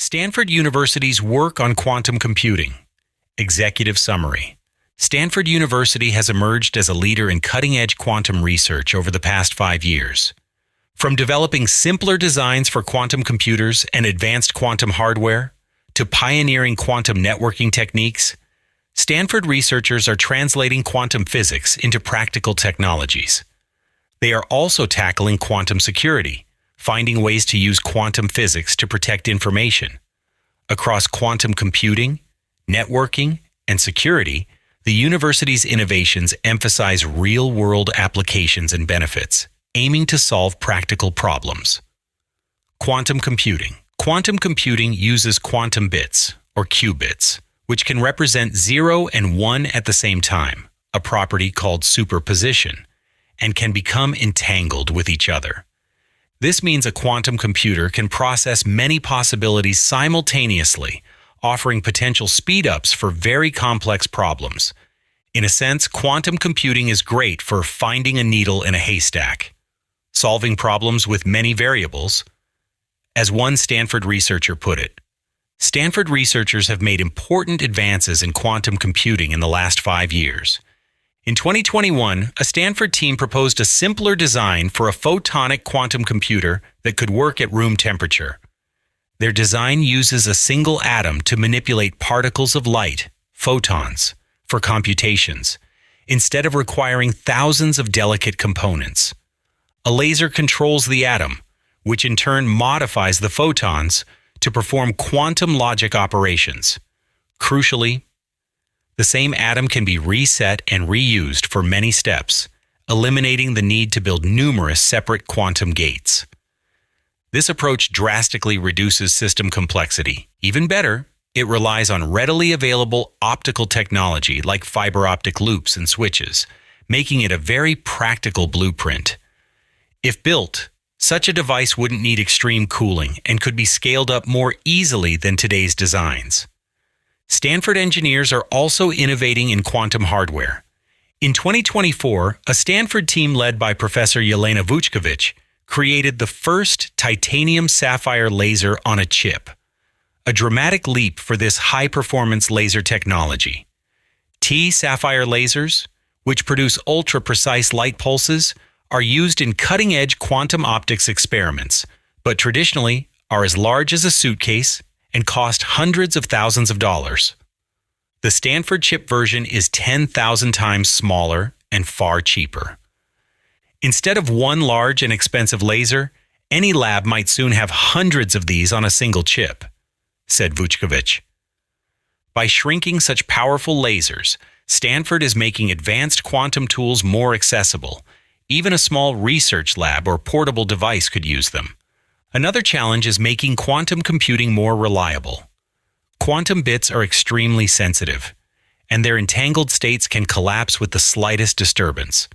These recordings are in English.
Stanford University's work on quantum computing. Executive summary. Stanford University has emerged as a leader in cutting-edge quantum research over the past 5 years. From developing simpler designs for quantum computers and advanced quantum hardware, to pioneering quantum networking techniques, Stanford researchers are translating quantum physics into practical technologies. They are also tackling quantum security, finding ways to use quantum physics to protect information. Across quantum computing, networking, and security, the university's innovations emphasize real-world applications and benefits, aiming to solve practical problems. Quantum computing. Quantum computing uses quantum bits, or qubits, which can represent 0 and 1 at the same time, a property called superposition, and can become entangled with each other. This means a quantum computer can process many possibilities simultaneously, offering potential speed-ups for very complex problems. In a sense, quantum computing is great for finding a needle in a haystack, solving problems with many variables. As one Stanford researcher put it, Stanford researchers have made important advances in quantum computing in the last 5 years. In 2021, a Stanford team proposed a simpler design for a photonic quantum computer that could work at room temperature. Their design uses a single atom to manipulate particles of light, photons, for computations, instead of requiring thousands of delicate components. A laser controls the atom, which in turn modifies the photons to perform quantum logic operations. Crucially, the same atom can be reset and reused for many steps, eliminating the need to build numerous separate quantum gates. This approach drastically reduces system complexity. Even better, it relies on readily available optical technology like fiber optic loops and switches, making it a very practical blueprint. If built, such a device wouldn't need extreme cooling and could be scaled up more easily than today's designs. Stanford engineers are also innovating in quantum hardware. In 2024, a Stanford team led by Professor Yelena Vučković created the first titanium sapphire laser on a chip, a dramatic leap for this high-performance laser technology. T-sapphire lasers, which produce ultra-precise light pulses, are used in cutting-edge quantum optics experiments, but traditionally are as large as a suitcase and cost hundreds of thousands of dollars. The Stanford chip version is 10,000 times smaller and far cheaper. Instead of one large and expensive laser, any lab might soon have hundreds of these on a single chip, said Vučković. By shrinking such powerful lasers, Stanford is making advanced quantum tools more accessible. Even a small research lab or portable device could use them. Another challenge is making quantum computing more reliable. Quantum bits are extremely sensitive, and their entangled states can collapse with the slightest disturbance.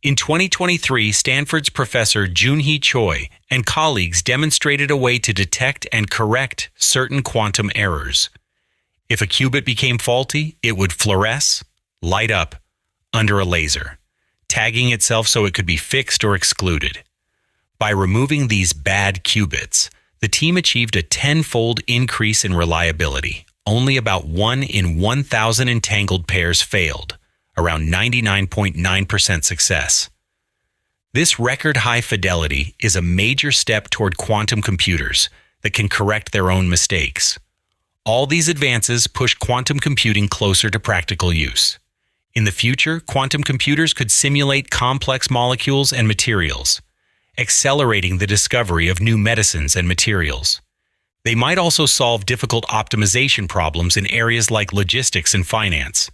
In 2023, Stanford's Professor Junhee Choi and colleagues demonstrated a way to detect and correct certain quantum errors. If a qubit became faulty, it would fluoresce, light up, under a laser, tagging itself so it could be fixed or excluded. By removing these bad qubits, the team achieved a 10-fold increase in reliability. Only about 1 in 1,000 entangled pairs failed, around 99.9% success. This record-high fidelity is a major step toward quantum computers that can correct their own mistakes. All these advances push quantum computing closer to practical use. In the future, quantum computers could simulate complex molecules and materials, accelerating the discovery of new medicines and materials. They might also solve difficult optimization problems in areas like logistics and finance.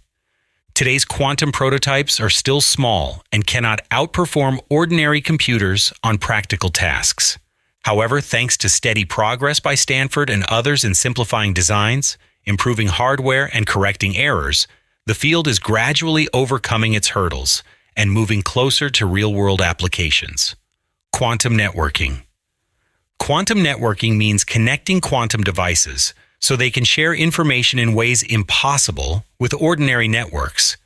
Today's quantum prototypes are still small and cannot outperform ordinary computers on practical tasks. However, thanks to steady progress by Stanford and others in simplifying designs, improving hardware, and correcting errors, the field is gradually overcoming its hurdles and moving closer to real-world applications. Quantum networking. Quantum networking means connecting quantum devices so they can share information in ways impossible with ordinary networks.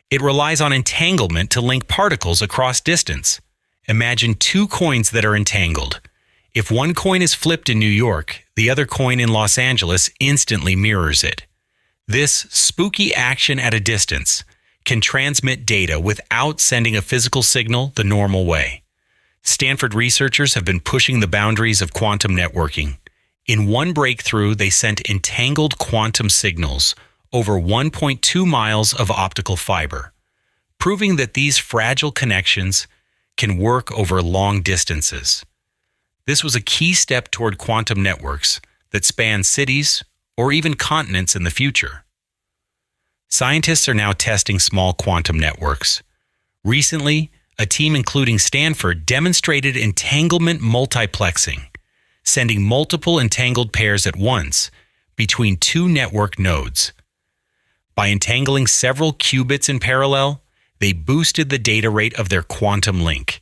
It relies on entanglement to link particles across distance. Imagine 2 coins that are entangled. If one coin is flipped in New York, The other coin in Los Angeles instantly mirrors it. This spooky action at a distance can transmit data without sending a physical signal the normal way. Stanford researchers have been pushing the boundaries of quantum networking. In one breakthrough, they sent entangled quantum signals over 1.2 miles of optical fiber, proving that these fragile connections can work over long distances. This was a key step toward quantum networks that span cities or even continents in the future. Scientists are now testing small quantum networks. Recently, a team including Stanford demonstrated entanglement multiplexing, sending multiple entangled pairs at once between two network nodes. By entangling several qubits in parallel, they boosted the data rate of their quantum link.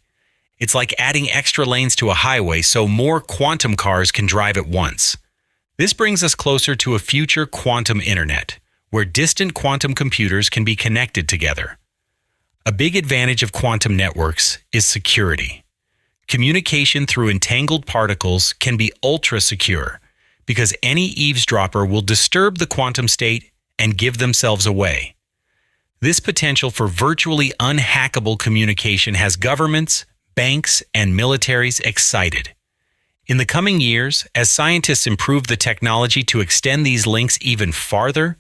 It's like adding extra lanes to a highway so more quantum cars can drive at once. This brings us closer to a future quantum internet, where distant quantum computers can be connected together. A big advantage of quantum networks is security. Communication through entangled particles can be ultra-secure because any eavesdropper will disturb the quantum state and give themselves away. This potential for virtually unhackable communication has governments, banks, and militaries excited. In the coming years, as scientists improve the technology to extend these links even farther,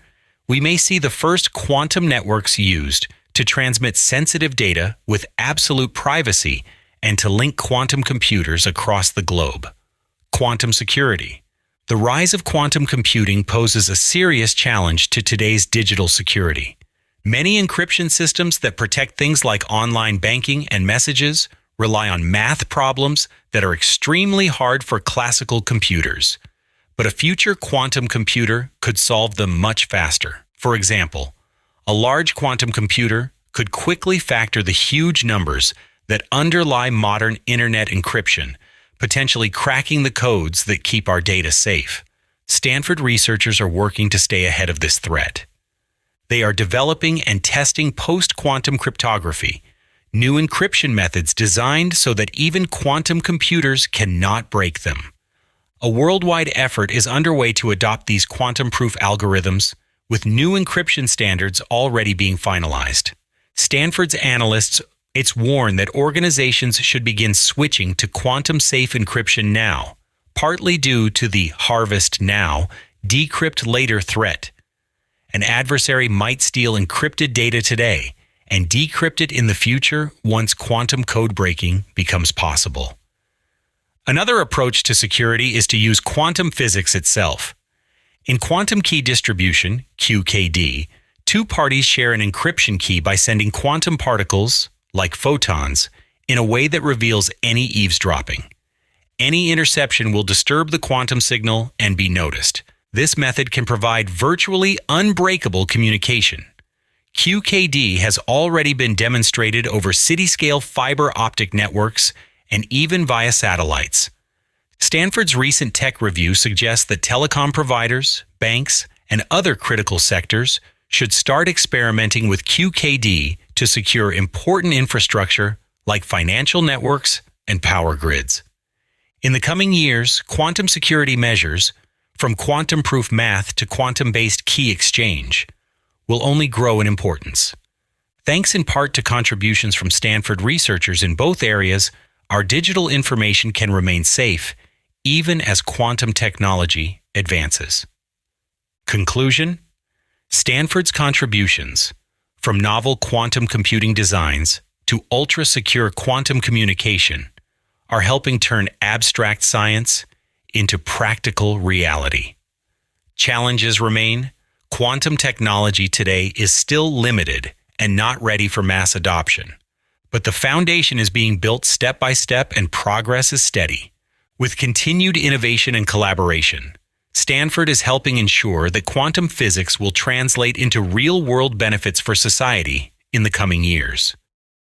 we may see the first quantum networks used to transmit sensitive data with absolute privacy and to link quantum computers across the globe. Quantum security. The rise of quantum computing poses a serious challenge to today's digital security. Many encryption systems that protect things like online banking and messages rely on math problems that are extremely hard for classical computers. But a future quantum computer could solve them much faster. For example, a large quantum computer could quickly factor the huge numbers that underlie modern internet encryption, potentially cracking the codes that keep our data safe. Stanford researchers are working to stay ahead of this threat. They are developing and testing post-quantum cryptography, new encryption methods designed so that even quantum computers cannot break them. A worldwide effort is underway to adopt these quantum-proof algorithms, with new encryption standards already being finalized. Stanford's analysts warn that organizations should begin switching to quantum-safe encryption now, partly due to the harvest now, decrypt later threat. An adversary might steal encrypted data today and decrypt it in the future once quantum code breaking becomes possible. Another approach to security is to use quantum physics itself. In quantum key distribution, QKD, two parties share an encryption key by sending quantum particles, like photons, in a way that reveals any eavesdropping. Any interception will disturb the quantum signal and be noticed. This method can provide virtually unbreakable communication. QKD has already been demonstrated over city-scale fiber optic networks and even via satellites. Stanford's recent tech review suggests that telecom providers, banks, and other critical sectors should start experimenting with QKD to secure important infrastructure like financial networks and power grids. In the coming years, quantum security measures, from quantum-proof math to quantum-based key exchange, will only grow in importance. Thanks in part to contributions from Stanford researchers in both areas, our digital information can remain safe even as quantum technology advances. Conclusion: Stanford's contributions, from novel quantum computing designs to ultra-secure quantum communication, are helping turn abstract science into practical reality. Challenges remain. Quantum technology today is still limited and not ready for mass adoption, but the foundation is being built step by step and progress is steady. With continued innovation and collaboration, Stanford is helping ensure that quantum physics will translate into real-world benefits for society in the coming years.